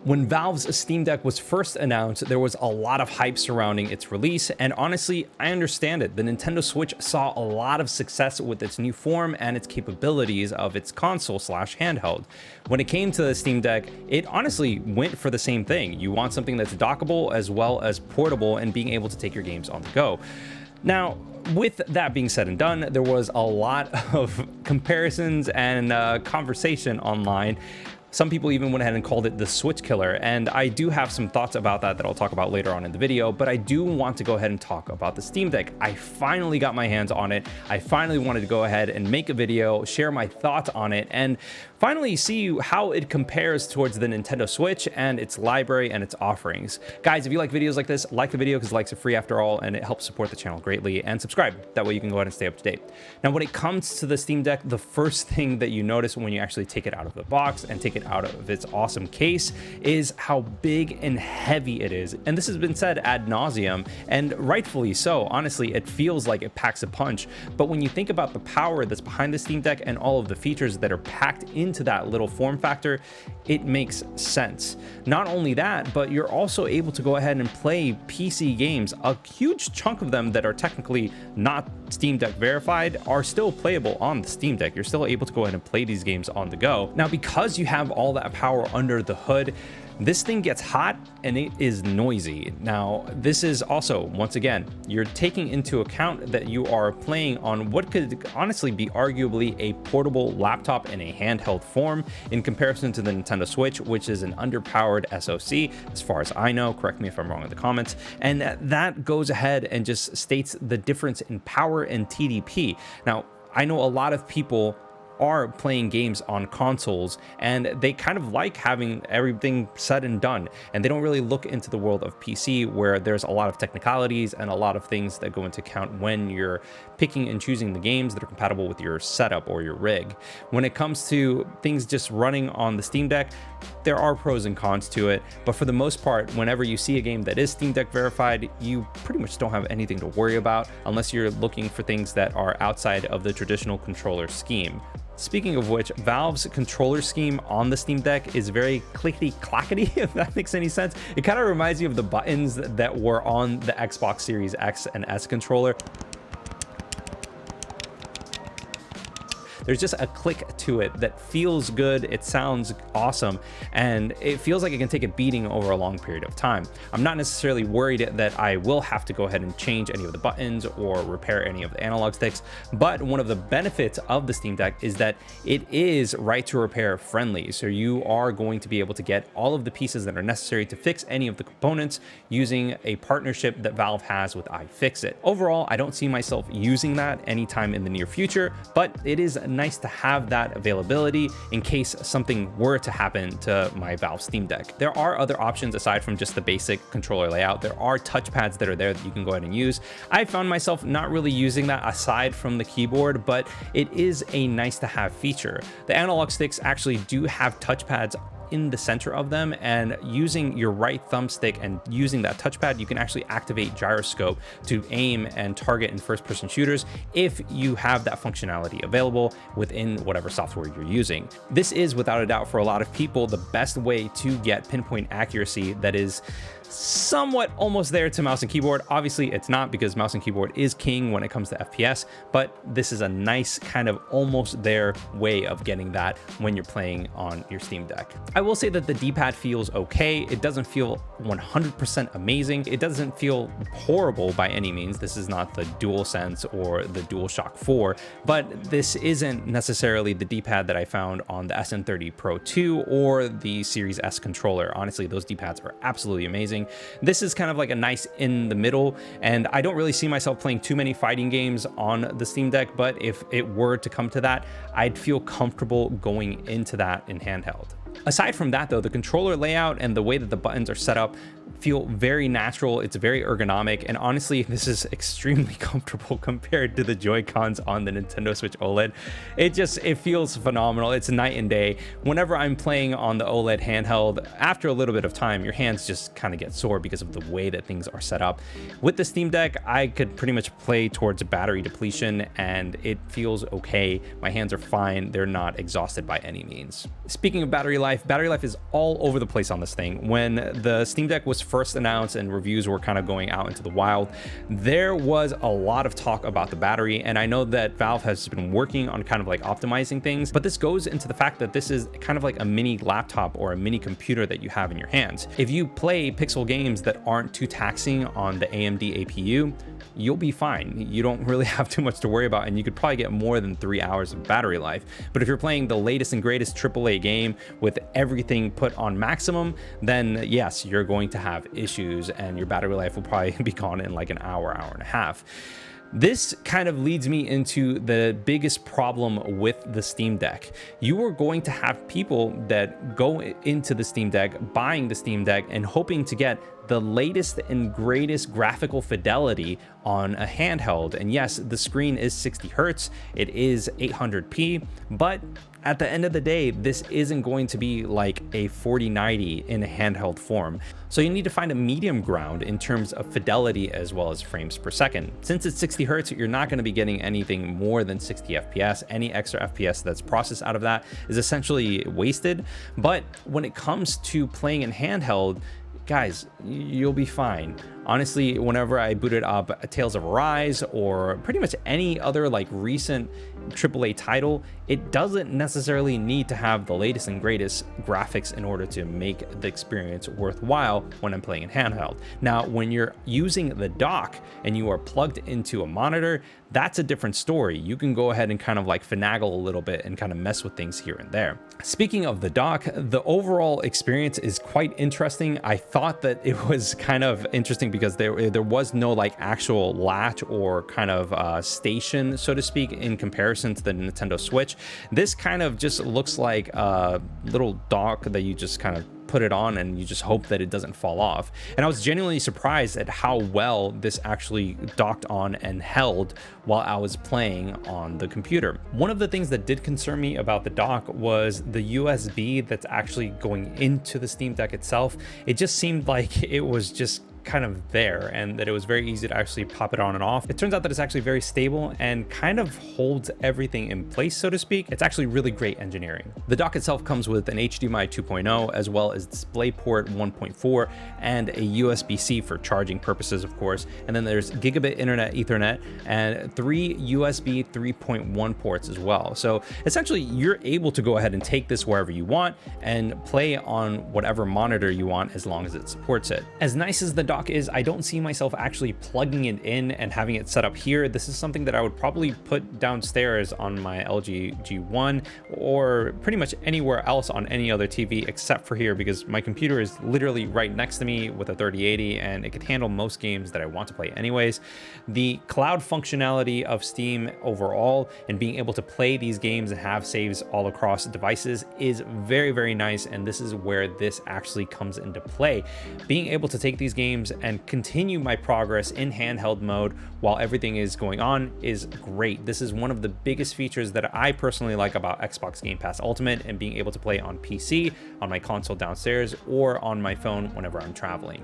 When Valve's Steam Deck was first announced, there was a lot of hype surrounding its release, and honestly, I understand it. The Nintendo Switch saw a lot of success with its new form and its capabilities of its console/handheld. When it came to the Steam Deck, it honestly went for the same thing. You want something that's dockable as well as portable and being able to take your games on the go. Now, with that being said and done, there was a lot of comparisons and conversation online. Some people even went ahead and called it the Switch killer, and I do have some thoughts about that I'll talk about later on in the video, but I do want to go ahead and talk about the Steam Deck. I finally got my hands on it. I finally wanted to go ahead and make a video, share my thoughts on it, and finally see how it compares towards the Nintendo Switch and its library and its offerings. Guys, if you like videos like this, like the video because likes are free after all, and it helps support the channel greatly, and subscribe. That way you can go ahead and stay up to date. Now, when it comes to the Steam Deck, the first thing that you notice when you actually take it out of the box and take it out of its awesome case is how big and heavy it is. And this has been said ad nauseum, and rightfully so. Honestly, it feels like it packs a punch. But when you think about the power that's behind the Steam Deck and all of the features that are packed into that little form factor, it makes sense. Not only that, but you're also able to go ahead and play PC games. A huge chunk of them that are technically not Steam Deck verified are still playable on the Steam Deck. You're still able to go ahead and play these games on the go. Now, because you have all that power under the hood, this thing gets hot and it is noisy. Now, this is also, once again, you're taking into account that you are playing on what could honestly be arguably a portable laptop in a handheld form in comparison to the Nintendo Switch, which is an underpowered SoC, as far as I know. Correct me if I'm wrong in the comments. And that goes ahead and just states the difference in power and TDP. Now, I know a lot of people are playing games on consoles and they kind of like having everything said and done, and they don't really look into the world of PC where there's a lot of technicalities and a lot of things that go into account when you're picking and choosing the games that are compatible with your setup or your rig. When it comes to things just running on the Steam Deck, there are pros and cons to it, but for the most part, whenever you see a game that is Steam Deck verified, you pretty much don't have anything to worry about unless you're looking for things that are outside of the traditional controller scheme. Speaking of which, Valve's controller scheme on the Steam Deck is very clickety-clackety, if that makes any sense. It kind of reminds me of the buttons that were on the Xbox Series X and S controller. There's just a click to it that feels good, it sounds awesome, and it feels like it can take a beating over a long period of time. I'm not necessarily worried that I will have to go ahead and change any of the buttons or repair any of the analog sticks, but one of the benefits of the Steam Deck is that it is right to repair friendly. So you are going to be able to get all of the pieces that are necessary to fix any of the components using a partnership that Valve has with iFixit. Overall, I don't see myself using that anytime in the near future, but it is nice to have that availability in case something were to happen to my Valve Steam Deck. There are other options aside from just the basic controller layout. There are touchpads that are there that you can go ahead and use. I found myself not really using that aside from the keyboard, but it is a nice to have feature. The analog sticks actually do have touchpads in the center of them, and using your right thumbstick and using that touchpad, you can actually activate gyroscope to aim and target in first-person shooters if you have that functionality available within whatever software you're using. This is, without a doubt, for a lot of people, the best way to get pinpoint accuracy that is somewhat almost there to mouse and keyboard. Obviously, it's not, because mouse and keyboard is king when it comes to FPS, but this is a nice kind of almost there way of getting that when you're playing on your Steam Deck. I will say that the D-pad feels okay. It doesn't feel 100% amazing. It doesn't feel horrible by any means. This is not the DualSense or the DualShock 4, but this isn't necessarily the D-pad that I found on the SN30 Pro 2 or the Series S controller. Honestly, those D-pads are absolutely amazing. This is kind of like a nice in the middle, and I don't really see myself playing too many fighting games on the Steam Deck, but if it were to come to that, I'd feel comfortable going into that in handheld. Aside from that though, the controller layout and the way that the buttons are set up feel very natural. It's very ergonomic, and honestly, this is extremely comfortable compared to the Joy-Cons on the Nintendo Switch OLED. It feels phenomenal. It's night and day. Whenever I'm playing on the OLED handheld, after a little bit of time, your hands just kind of get sore because of the way that things are set up. With the Steam Deck, I could pretty much play towards battery depletion, and it feels okay. My hands are fine. They're not exhausted by any means. Speaking of battery life is all over the place on this thing. When the Steam Deck was first announced and reviews were kind of going out into the wild, there was a lot of talk about the battery, and I know that Valve has been working on kind of like optimizing things, but this goes into the fact that this is kind of like a mini laptop or a mini computer that you have in your hands. If you play pixel games that aren't too taxing on the AMD APU, you'll be fine. You don't really have too much to worry about, and you could probably get more than 3 hours of battery life. But if you're playing the latest and greatest AAA game with everything put on maximum, then yes, you're going to have issues, and your battery life will probably be gone in like an hour, hour and a half. This kind of leads me into the biggest problem with the Steam Deck. You are going to have people that go into the Steam Deck, buying the Steam Deck and hoping to get the latest and greatest graphical fidelity on a handheld. And yes, the screen is 60 hertz, it is 800p, but at the end of the day, this isn't going to be like a 4090 in a handheld form. So you need to find a medium ground in terms of fidelity as well as frames per second. Since it's 60 hertz, you're not going to be getting anything more than 60 FPS. Any extra FPS that's processed out of that is essentially wasted. But when it comes to playing in handheld, guys, you'll be fine. Honestly, whenever I booted up Tales of Arise or pretty much any other like recent AAA title, it doesn't necessarily need to have the latest and greatest graphics in order to make the experience worthwhile when I'm playing in handheld. Now, when you're using the dock and you are plugged into a monitor, that's a different story. You can go ahead and kind of like finagle a little bit and kind of mess with things here and there. Speaking of the dock, the overall experience is quite interesting. I thought that it was kind of interesting because there was no like actual latch or kind of station, so to speak, in comparison to the Nintendo Switch. This kind of just looks like a little dock that you just kind of put it on and you just hope that it doesn't fall off. And I was genuinely surprised at how well this actually docked on and held while I was playing on the computer. One of the things that did concern me about the dock was the USB that's actually going into the Steam Deck itself. It just seemed like it was just kind of there and that it was very easy to actually pop it on and off. It turns out that it's actually very stable and kind of holds everything in place, so to speak. It's actually really great engineering. The dock itself comes with an HDMI 2.0 as well as DisplayPort 1.4 and a USB-C for charging purposes, of course. And then there's gigabit internet Ethernet and 3 USB 3.1 ports as well. So essentially you're able to go ahead and take this wherever you want and play on whatever monitor you want as long as it supports it. As nice as the dock is, I don't see myself actually plugging it in and having it set up here. This is something that I would probably put downstairs on my LG G1 or pretty much anywhere else on any other TV except for here, because my computer is literally right next to me with a 3080 and it could handle most games that I want to play anyways. The cloud functionality of Steam overall and being able to play these games and have saves all across devices is very, very nice, and this is where this actually comes into play. Being able to take these games and continue my progress in handheld mode while everything is going on is great. This is one of the biggest features that I personally like about Xbox Game Pass Ultimate, and being able to play on PC, on my console downstairs, or on my phone whenever I'm traveling.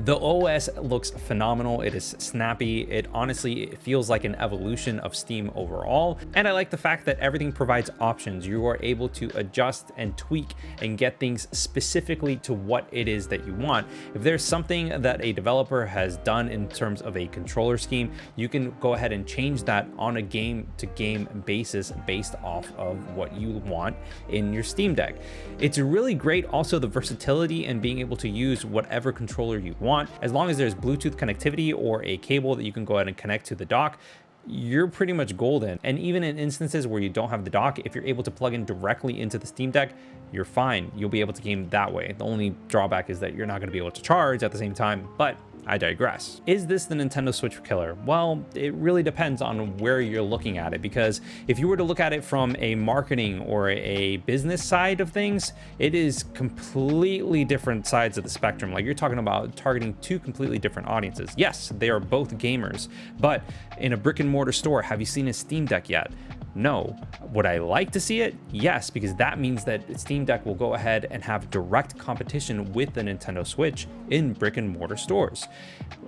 The OS looks phenomenal. It is snappy. It honestly feels like an evolution of Steam overall. And I like the fact that everything provides options. You are able to adjust and tweak and get things specifically to what it is that you want. If there's something that a developer has done in terms of a controller scheme, you can go ahead and change that on a game to game basis based off of what you want in your Steam Deck. It's really great also the versatility and being able to use whatever controller you want. As long as there's Bluetooth connectivity or a cable that you can go ahead and connect to the dock, you're pretty much golden. And even in instances where you don't have the dock, if you're able to plug in directly into the Steam Deck, you're fine. You'll be able to game that way. The only drawback is that you're not going to be able to charge at the same time, but I digress. Is this the Nintendo Switch killer? Well, it really depends on where you're looking at it, because if you were to look at it from a marketing or a business side of things, it is completely different sides of the spectrum. Like, you're talking about targeting two completely different audiences. Yes, they are both gamers, but in a brick and mortar store, have you seen a Steam Deck yet? No. Would I like to see it? Yes, because that means that Steam Deck will go ahead and have direct competition with the Nintendo Switch in brick and mortar stores.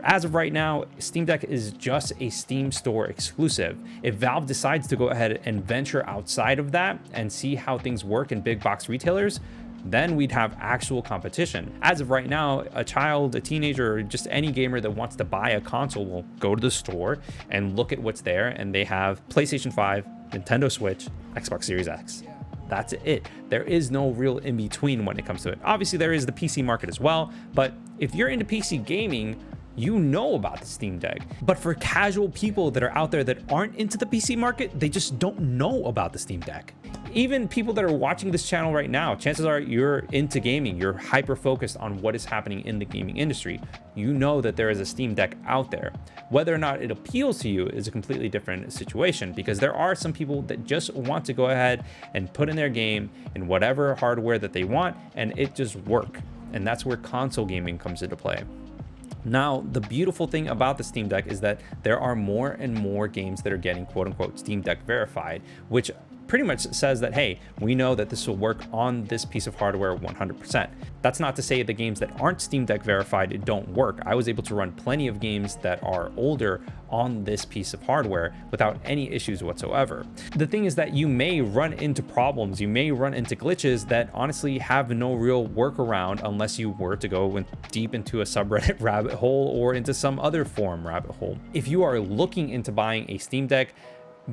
As of right now, Steam Deck is just a Steam store exclusive. If Valve decides to go ahead and venture outside of that and see how things work in big box retailers, then we'd have actual competition. As of right now, a child, a teenager, or just any gamer that wants to buy a console will go to the store and look at what's there, and they have PlayStation 5, Nintendo Switch, Xbox Series X. That's it. There is no real in between when it comes to it. Obviously, there is the PC market as well, but if you're into PC gaming, you know about the Steam Deck. But for casual people that are out there that aren't into the PC market, they just don't know about the Steam Deck. Even people that are watching this channel right now, chances are you're into gaming, you're hyper focused on what is happening in the gaming industry. You know that there is a Steam Deck out there. Whether or not it appeals to you is a completely different situation, because there are some people that just want to go ahead and put in their game in whatever hardware that they want, and it just work. And that's where console gaming comes into play. Now, the beautiful thing about the Steam Deck is that there are more and more games that are getting quote unquote Steam Deck verified, which pretty much says that, hey, we know that this will work on this piece of hardware 100%. That's not to say the games that aren't Steam Deck verified don't work. I was able to run plenty of games that are older on this piece of hardware without any issues whatsoever. The thing is that you may run into problems, you may run into glitches that honestly have no real workaround unless you were to go deep into a subreddit rabbit hole or into some other forum rabbit hole. If you are looking into buying a Steam Deck,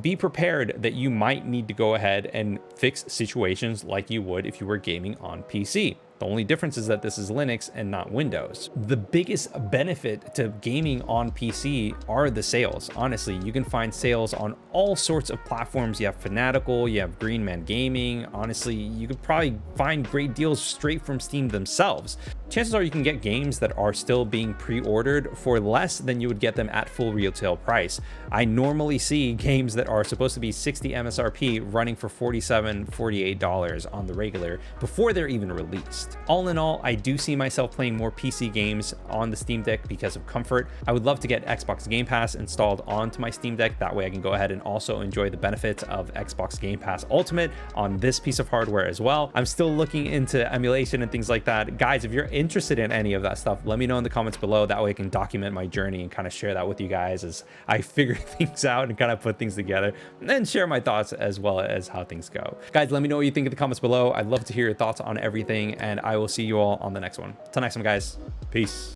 be prepared that you might need to go ahead and fix situations like you would if you were gaming on PC. The only difference is that this is Linux and not Windows. The biggest benefit to gaming on PC are the sales. Honestly, you can find sales on all sorts of platforms. You have Fanatical, you have Green Man Gaming. Honestly, you could probably find great deals straight from Steam themselves. Chances are you can get games that are still being pre-ordered for less than you would get them at full retail price. I normally see games that are supposed to be 60 MSRP running for $47, $48 on the regular before they're even released. All in all, I do see myself playing more PC games on the Steam Deck because of comfort. I would love to get Xbox Game Pass installed onto my Steam Deck. That way I can go ahead and also enjoy the benefits of Xbox Game Pass Ultimate on this piece of hardware as well. I'm still looking into emulation and things like that. Guys, if you're interested in any of that stuff, let me know in the comments below. That way I can document my journey and kind of share that with you guys as I figure things out and kind of put things together, and then share my thoughts as well as how things go. Guys, let me know what you think in the comments below. I'd love to hear your thoughts on everything, and I will see you all on the next one. Till next time, guys. Peace.